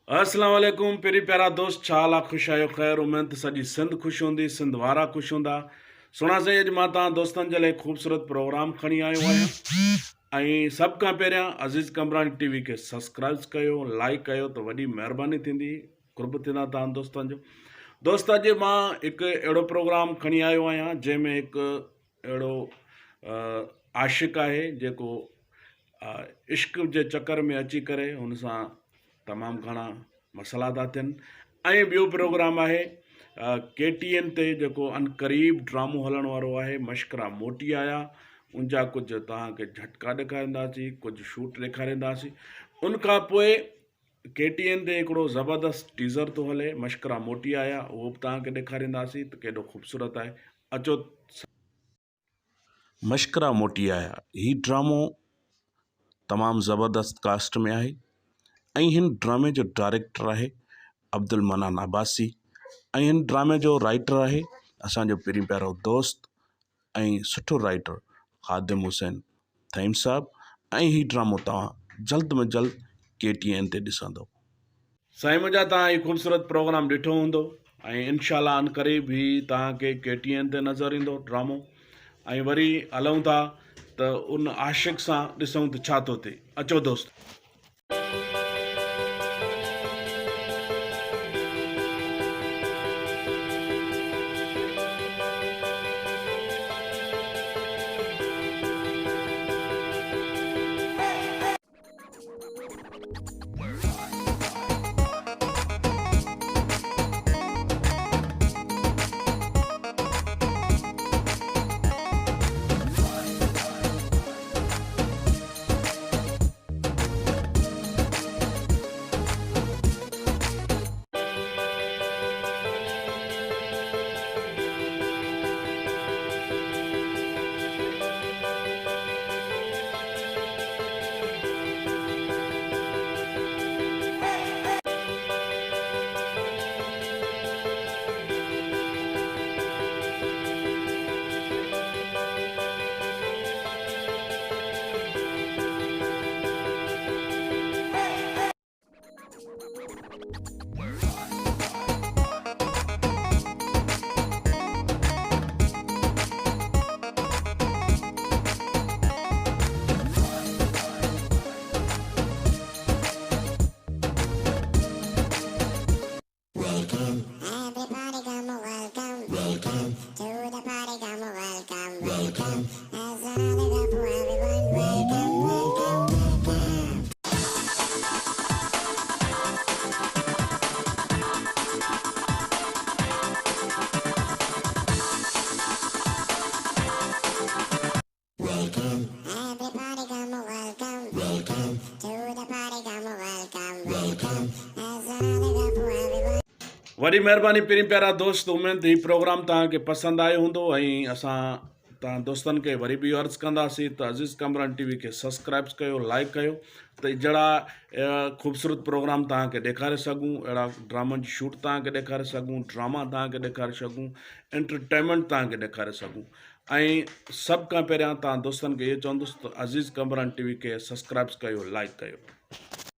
अस्सलाम वालेकुम पेरी प्यारा दोस्त छा हाल आहे ख़ुशि आहियो ख़ैर उमेद त सॼी सिंध ख़ुशि हूंदी सिंध वारा ख़ुशि हूंदा। सुहिणा साईं अॼु मां तव्हां दोस्तनि जे लाइ ख़ूबसूरत प्रोग्राम खणी आयो आहियां ऐं सभु खां पहिरियां अज़ीज़ कमरानी टीवी खे सब्सक्राइब कयो लाइक कयो त वॾी महिरबानी थींदी क़ुर्ब थींदा तव्हां दोस्तनि जो। दोस्त अॼु मां हिकु अहिड़ो प्रोग्राम खणी आयो आहियां जंहिंमें हिकु अहिड़ो आशिक़ आहे जेको इश्क जे चकर में अची करे हुन सां तमामु घणा मसइला था थियनि ऐं ॿियो प्रोग्राम आहे KTN ते जेको अनक़रीब ड्रामो हलण वारो आहे मश्करा मोटी आया उनजा कुझु तव्हांखे झटका ॾेखारींदासीं कुझु शूट ॾेखारींदासीं। उन खां पोइ KTN ते हिकिड़ो ज़बरदस्त टीज़र थो हले मश्करा मोटी आया उहो बि तव्हांखे ॾेखारींदासीं त केॾो ख़ूबसूरत आहे। अचो मश्करा मोटी आया हीउ ड्रामो तमामु ज़बरदस्त कास्ट में आहे ऐं हिन ड्रामे जो डायरेक्टर आहे अब्दुल मनान अब्बासी ऐं हिन ड्रामे जो राइटर आहे असांजो पहिरीं प्यारो दोस्त ऐं सुठो राइटर ख़ादिम हुसैन थईम साहब ऐं हीउ ड्रामो तव्हां जल्द में जल्द KTN ते ॾिसंदो। साईं मुंहिंजा तव्हां हीउ ख़ूबसूरत प्रोग्राम ॾिठो हूंदो ऐं इनशाला अनक़रीब ही तव्हांखे KTN ते नज़र ईंदो ड्रामो ऐं वरी हलूं था त उन आशिक़ सां ॾिसूं त छा थो थिए। अचो दोस्त। वॾी महिरबानी पहिरीं प्यारा दोस्त उमेद हीउ प्रोग्राम तव्हांखे पसंदि आयो हूंदो ऐं असां तव्हां दोस्तनि खे वरी बि अर्ज़ु कंदासीं त अज़ीज़ कमरान टीवी खे सब्सक्राइब कयो लाइक कयो त जहिड़ा ख़ूबसूरत प्रोग्राम तव्हांखे ॾेखारे सघूं अहिड़ा ड्रामनि जी शूट तव्हांखे ॾेखारे सघूं ड्रामा तव्हांखे ॾेखारे सघूं एंटरटेनमेंट तव्हांखे ॾेखारे सघूं ऐं सभु खां पहिरियां तव्हां दोस्तनि खे इहो चवंदुसि त अज़ीज़ कमरान टीवी खे सब्सक्राइब कयो लाइक कयो।